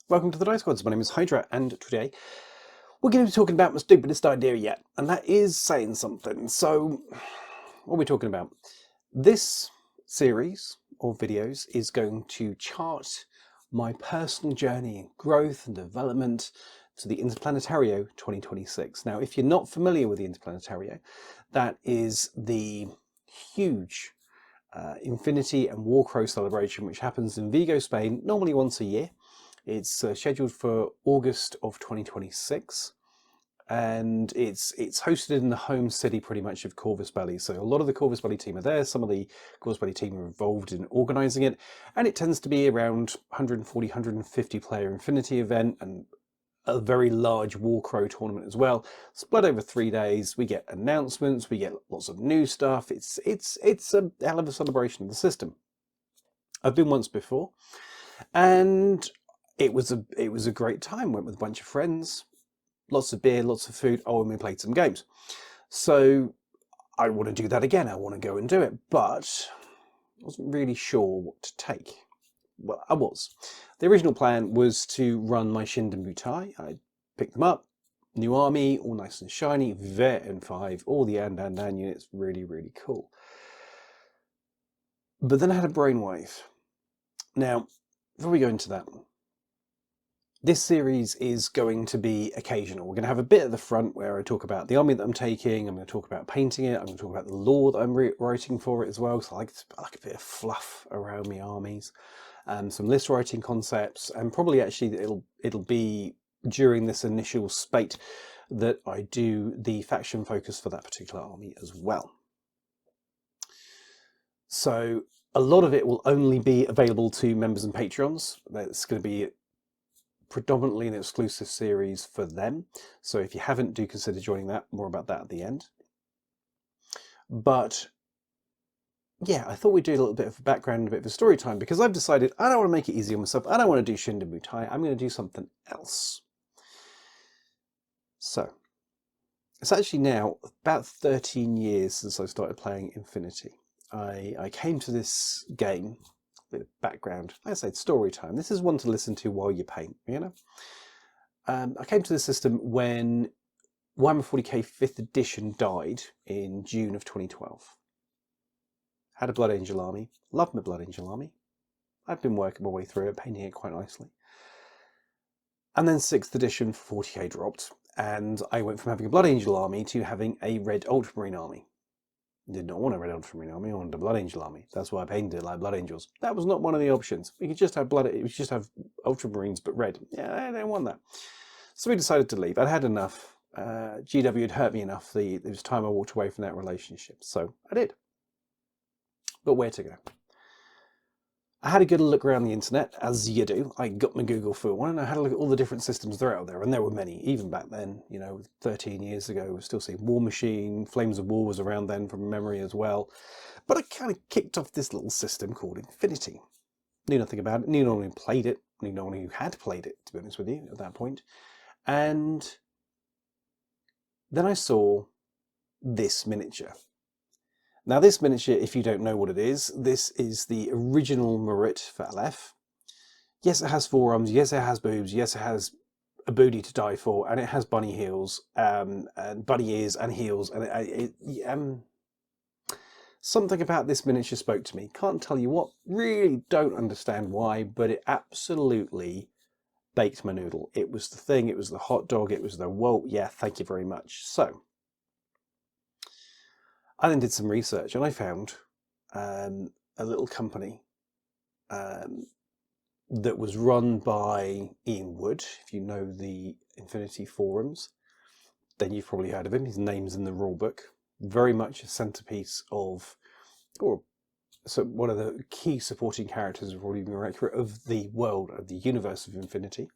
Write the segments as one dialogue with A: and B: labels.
A: Welcome to the Dice Squads. My name is Hydra, and today we're going to be talking about my stupidest idea yet, and that is saying something. So, what are we talking about? This series of videos is going to chart my personal journey in growth and development to the Interplanetario 2026. Now, if you're not familiar with the Interplanetario, that is the huge Infinity and Warcrow celebration, which happens in Vigo, Spain, normally once a year. It's scheduled for August of 2026, and it's hosted in the home city pretty much of Corvus Belli. So a lot of the Corvus Belli team are there. Some of the Corvus Belli team are involved in organising it, and it tends to be around 140, 150 player Infinity event and a very large Warcrow tournament as well. Split over 3 days. We get announcements. We get lots of new stuff. It's a hell of a celebration of the system. I've been once before, and it was a great time. Went with a bunch of friends, lots of beer, lots of food. Oh, and we played some games. So I want to do that again. I want to go and do it, but I wasn't really sure what to take. Well, I was. The original plan was to run my Shinden Butai. I picked them up, new army, all nice and shiny, Vet and 5, all the and units, really, really cool. But then I had a brainwave. Now, before we go into that, this series is going to be occasional. We're going to have a bit at the front where I talk about the army that I'm taking. I'm going to talk about painting it. I'm going to talk about the lore that I'm writing for it as well. So I like a bit of fluff around my armies. Some list writing concepts, and probably actually it'll be during this initial spate that I do the faction focus for that particular army as well. So a lot of it will only be available to members and Patreons. That's going to be predominantly an exclusive series for them. So if you haven't, do consider joining that. More about that at the end. But yeah, I thought we'd do a little bit of a background and a bit of a story time, because I've decided I don't want to make it easy on myself. I don't want to do Shinden Butai. I'm going to do something else. So, it's actually now about 13 years since I started playing Infinity. I came to this game, a bit of background, like I said, story time. This is one to listen to while you paint, you know? I came to the system when Warhammer 40k 5th edition died in June of 2012. Had a Blood Angel army, loved my Blood Angel army. I've been working my way through it, painting it quite nicely. And then 6th edition for 40k dropped, and I went from having a Blood Angel army to having a Red Ultramarine army. Did not want a Red Ultramarine army, I wanted a Blood Angel army. That's why I painted it like Blood Angels. That was not one of the options. We could just have Ultramarines but red. Yeah, I didn't want that. So we decided to leave. I'd had enough. GW had hurt me enough. It was time I walked away from that relationship. So I did. But where to go? I had a good look around the internet, as you do. I got my Google for one, and I had a look at all the different systems that are out there, and there were many, even back then, 13 years ago. We're still seeing War Machine, Flames of War was around then from memory as well. But I kind of kicked off this little system called Infinity. Knew nothing about it, knew no one who played it, knew no one who had played it, to be honest with you, at that point. And then I saw this miniature. Now this miniature, if you don't know what it is, this is the original Marit for LF. Yes, it has forearms, yes it has boobs, yes it has a booty to die for, and it has bunny heels, and bunny ears and heels, and something about this miniature spoke to me. Can't tell you what, really don't understand why, but it absolutely baked my noodle. It was the thing, it was the hot dog, it was the, whoa, yeah, thank you very much. So I then did some research, and I found a little company that was run by Ian Wood. If you know the Infinity forums, then you've probably heard of him. His name's in the rulebook. Very much a centerpiece of, or so one of the key supporting characters, probably more accurate, of the world, of the universe of Infinity.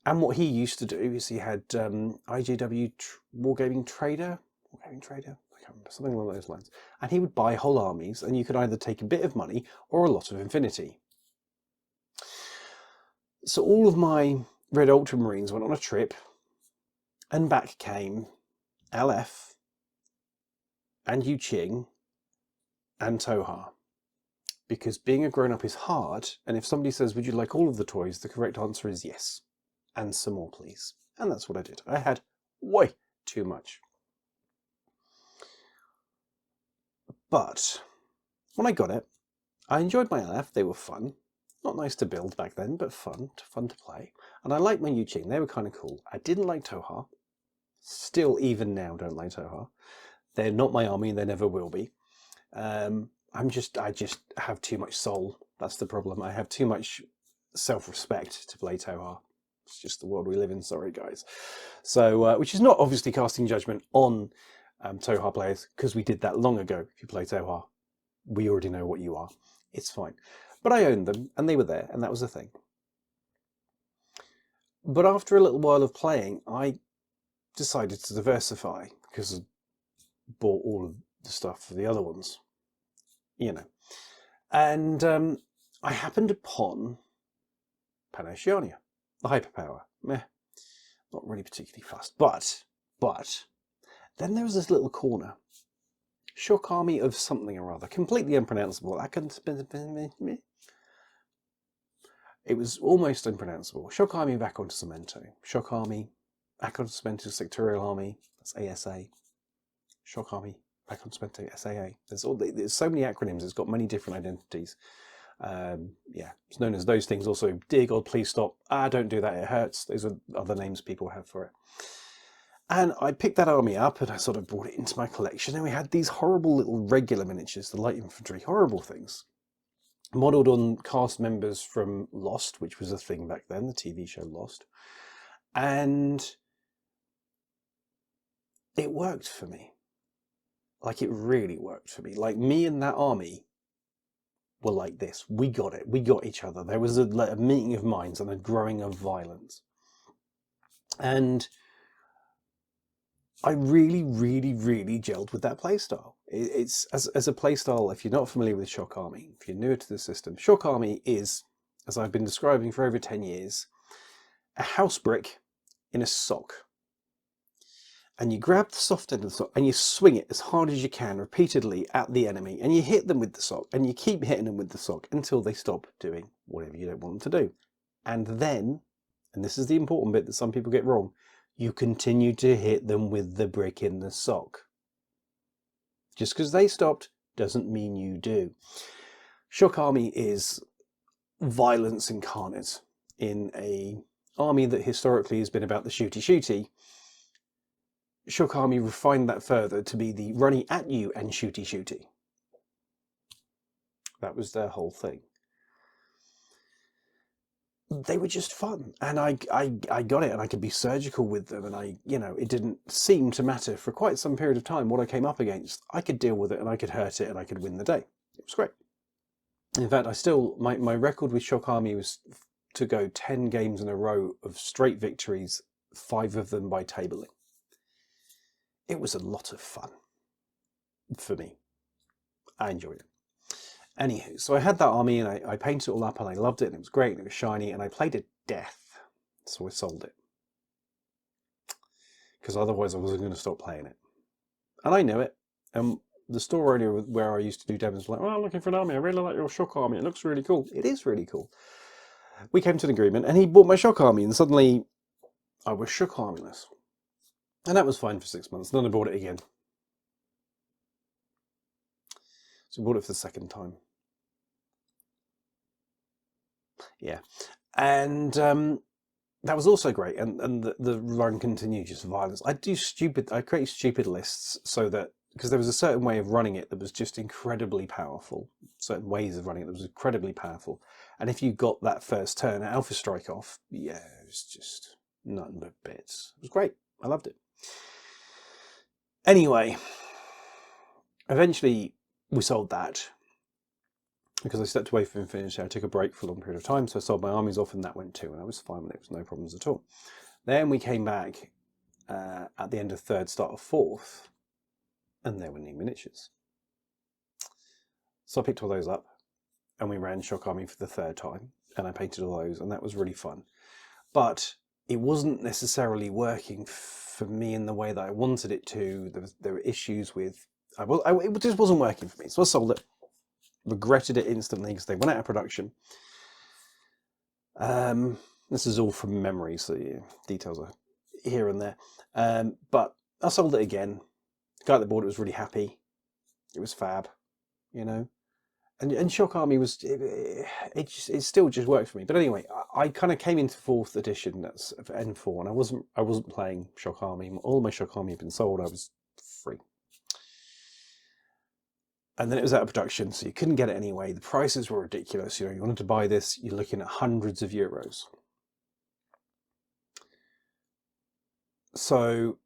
A: And what he used to do is he had IGW Wargaming Trader, I can't remember, something along those lines. And he would buy whole armies, and you could either take a bit of money or a lot of Infinity. So all of my Red Ultramarines went on a trip, and back came LF, and Yu Qing, and Toha. because being a grown-up is hard, and if somebody says, would you like all of the toys, the correct answer is yes. And some more, please. And that's what I did. I had way too much. But when I got it, I enjoyed my LF. They were fun. Not nice to build back then, but fun to play. And I liked my Yuching. They were kind of cool. I didn't like Toha. Still, even now, don't like Toha. They're not my army, and they never will be. I just have too much soul. That's the problem. I have too much self-respect to play Toha. It's just the world we live in. Sorry, guys. So, which is not obviously casting judgment on Toha players, because we did that long ago. If you play Toha, we already know what you are. It's fine. But I owned them, and they were there, and that was the thing. But after a little while of playing, I decided to diversify, because I bought all of the stuff for the other ones, you know. And I happened upon Pan-Oceania, the hyperpower. Meh, not really particularly fast. But then there was this little corner. Shock army of something or other, completely unpronounceable. It was almost unpronounceable. Shock army of Acon Cemento. Shock army, Acon Cemento Sectorial Army. That's ASA. Shock army, Acon Cemento SAA. There's so many acronyms. It's got many different identities. Yeah, it's known as those things. Also, dear God, please stop. Don't do that. It hurts. Those are other names people have for it. And I picked that army up and I sort of brought it into my collection. And we had these horrible little regular miniatures, the light infantry, horrible things. Modelled on cast members from Lost, which was a thing back then, the TV show Lost. And it worked for me. Like, it really worked for me. Like, me and that army were like this. We got it. We got each other. There was a meeting of minds and a growing of violence. And I really, really, really gelled with that playstyle. It's as a playstyle, if you're not familiar with Shock Army, if you're newer to the system, Shock Army is, as I've been describing for over 10 years, a house brick in a sock. And you grab the soft end of the sock and you swing it as hard as you can repeatedly at the enemy, and you hit them with the sock, and you keep hitting them with the sock until they stop doing whatever you don't want them to do. And then, and this is the important bit that some people get wrong, you continue to hit them with the brick in the sock. Just because they stopped doesn't mean you do. Shock Army is violence incarnate in a army that historically has been about the shooty-shooty. Shock Army refined that further to be the runny at you and shooty-shooty. That was their whole thing. They were just fun, and I got it, and I could be surgical with them, and it didn't seem to matter for quite some period of time what I came up against. I could deal with it, and I could hurt it, and I could win the day. It was great. In fact, my record with Shock Army was to go 10 games in a row of straight victories, 5 of them by tabling. It was a lot of fun for me. I enjoyed it. Anywho, so I had that army and I painted it all up and I loved it and it was great and it was shiny and I played it death. So I sold it. Because otherwise I wasn't going to stop playing it. And I knew it. And the store owner where I used to do demos was like, I'm looking for an army. I really like your Shock Army. It looks really cool. It is really cool. We came to an agreement and he bought my Shock Army and suddenly I was Shock Armyless. And that was fine for 6 months. Then I bought it again. So I bought it for the second time. Yeah. And that was also great. And the run continued, just violence. I create stupid lists so that, because there was a certain way of running it that was just incredibly powerful. Certain ways of running it that was incredibly powerful. And if you got that first turn, Alpha Strike off, yeah, it was just nothing but bits. It was great. I loved it. Anyway, eventually we sold that because I stepped away from Infinity. I took a break for a long period of time, so I sold my armies off and that went too, and I was fine with it. It was no problems at all. Then we came back at the end of third, start of fourth, and there were new miniatures. So I picked all those up and we ran Shock Army for the third time and I painted all those and that was really fun. But it wasn't necessarily working for me in the way that I wanted it to. There were issues with... it just wasn't working for me, so I sold it. regretted it instantly because they went out of production. This is all from memory, so yeah, details are here and there. But I sold it again. The guy that bought it was really happy. It was fab, you know. And Shock Army was it still just worked for me. But anyway, I kind of came into 4th edition, that's for N4, and I wasn't playing Shock Army. All my Shock Army had been sold. I was free. And then it was out of production, so you couldn't get it anyway. The prices were ridiculous. You know, you wanted to buy this, you're looking at hundreds of euros. So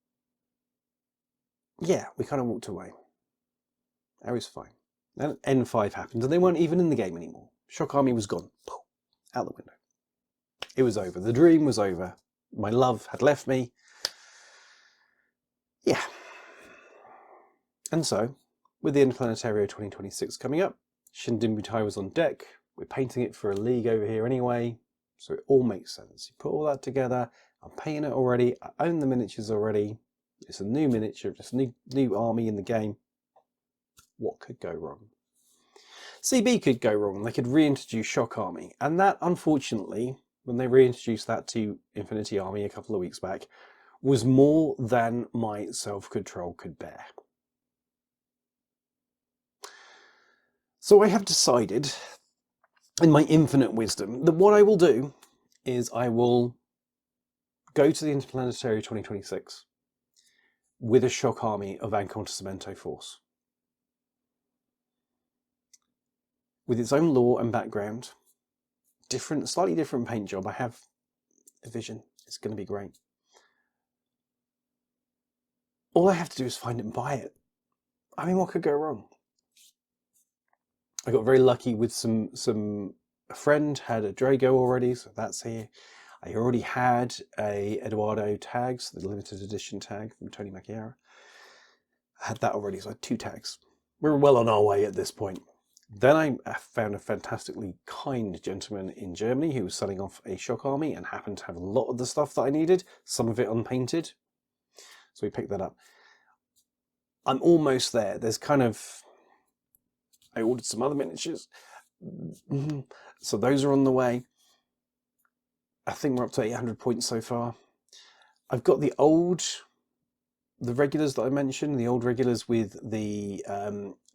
A: yeah, we kind of walked away. It was fine. Then N5 happened, and they weren't even in the game anymore. Shock Army was gone. Poof, out the window. It was over. The dream was over. My love had left me. Yeah. And so, with the Interplanetario 2026 coming up, Shindin Butai was on deck. We're painting it for a league over here anyway, so it all makes sense. You put all that together. I'm painting it already. I own the miniatures already. It's a new miniature, just a new army in the game. What could go wrong? CB could go wrong. They could reintroduce Shock Army. And that, unfortunately, when they reintroduced that to Infinity Army a couple of weeks back, was more than my self-control could bear. So I have decided, in my infinite wisdom, that what I will do is I will go to the Interplanetario 2026 with a Shock Army of Ancontismento force. With its own lore and background, slightly different paint job. I have a vision. It's going to be great. All I have to do is find it and buy it. I mean, what could go wrong? I got very lucky with a friend had a Drago already, so that's here. I already had a Eduardo tag, so the limited edition tag from Tony Macchiara. I had that already, so I had 2 tags. We were well on our way at this point. Then I found a fantastically kind gentleman in Germany who was selling off a Shock Army and happened to have a lot of the stuff that I needed, some of it unpainted. So we picked that up. I'm almost there. There's kind of... I ordered some other miniatures. So those are on the way. I think we're up to 800 points so far. I've got the regulars that I mentioned, the old regulars with the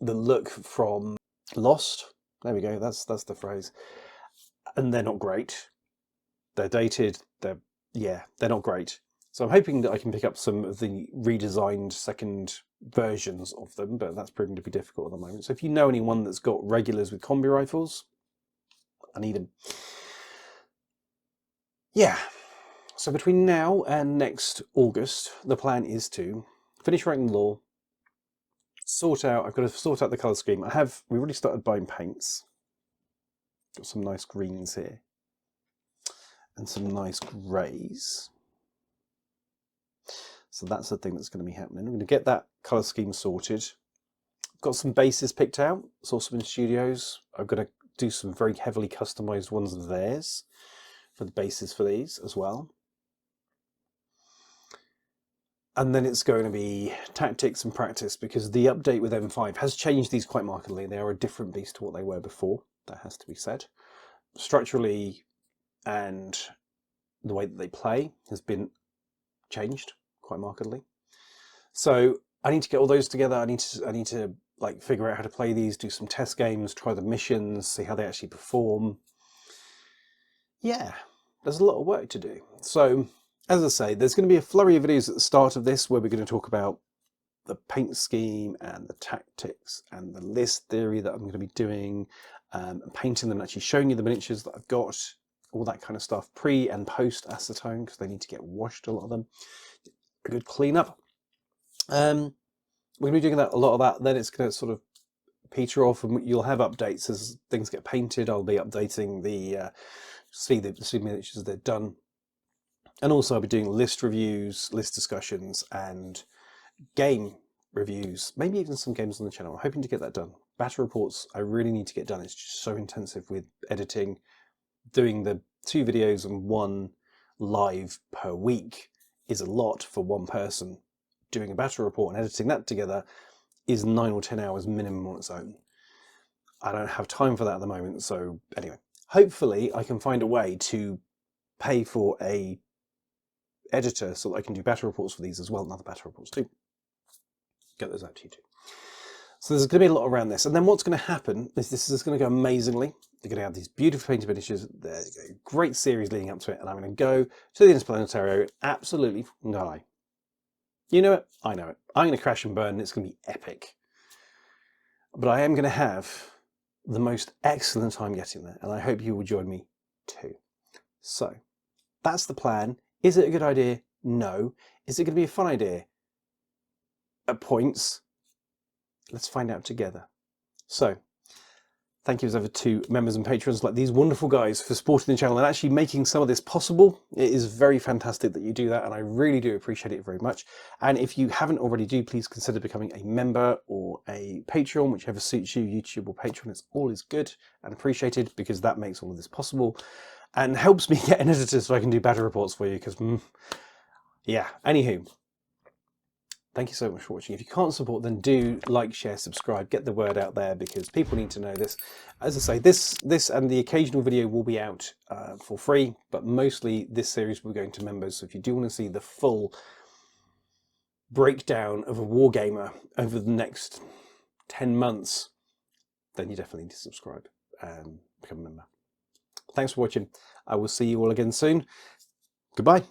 A: look from Lost. There we go. That's the phrase. And they're not great. They're dated. They're not great. So I'm hoping that I can pick up some of the redesigned second versions of them, but that's proving to be difficult at the moment. So if you know anyone that's got regulars with combi rifles, I need them. Yeah. So between now and next August, the plan is to finish writing the lore, I've got to sort out the colour scheme. We've already started buying paints. Got some nice greens here. And some nice greys. So that's the thing that's going to be happening. I'm going to get that colour scheme sorted. I've got some bases picked out. Source them in studios. I'm going to do some very heavily customised ones of theirs for the bases for these as well. And then it's going to be tactics and practice, because the update with M5 has changed these quite markedly. They are a different beast to what they were before. That has to be said. Structurally and the way that they play has been changed quite markedly. So I need to get all those together. I need to like figure out how to play these, do some test games, try the missions, see how they actually perform. Yeah, there's a lot of work to do. So as I say, there's going to be a flurry of videos at the start of this where we're going to talk about the paint scheme and the tactics and the list theory that I'm going to be doing, painting them, actually showing you the miniatures that I've got, all that kind of stuff, pre and post acetone, because they need to get washed, a lot of them. A good cleanup. We're going to be doing a lot of that. Then it's going to sort of peter off, and you'll have updates as things get painted. I'll be updating the miniatures as they're done. And also I'll be doing list reviews, list discussions, and game reviews, maybe even some games on the channel. I'm hoping to get that done. Battle reports I really need to get done. It's just so intensive with editing. Doing the 2 videos and 1 live per week is a lot for one person. Doing a battle report and editing that together is 9 or 10 hours minimum on its own. I don't have time for that at the moment. So anyway, hopefully I can find a way to pay for a editor so that I can do battle reports for these as well, and other battle reports too. Get those out to you too. So there's going to be a lot around this. And then what's going to happen is this is going to go amazingly. They're going to have these beautiful painted finishes. There's a great series leading up to it. And I'm going to go to the Interplanetario and absolutely die. You know it. I know it. I'm going to crash and burn. And it's going to be epic. But I am going to have the most excellent time getting there. And I hope you will join me too. So that's the plan. Is it a good idea? No. Is it going to be a fun idea? At points. Let's find out together. So, thank you as ever to members and patrons like these wonderful guys for supporting the channel and actually making some of this possible. It is very fantastic that you do that, and I really do appreciate it very much. And if you haven't already, do please consider becoming a member or a Patreon, whichever suits you, YouTube or Patreon. It's always good and appreciated because that makes all of this possible and helps me get an editor so I can do better reports for you because, yeah. Anywho. Thank you so much for watching. If you can't support, then do like, share, subscribe, get the word out there because people need to know this. As I say, this and the occasional video will be out for free, but mostly this series will be going to members. So if you do want to see the full breakdown of a wargamer over the next 10 months, then you definitely need to subscribe and become a member. Thanks for watching. I will see you all again soon. Goodbye.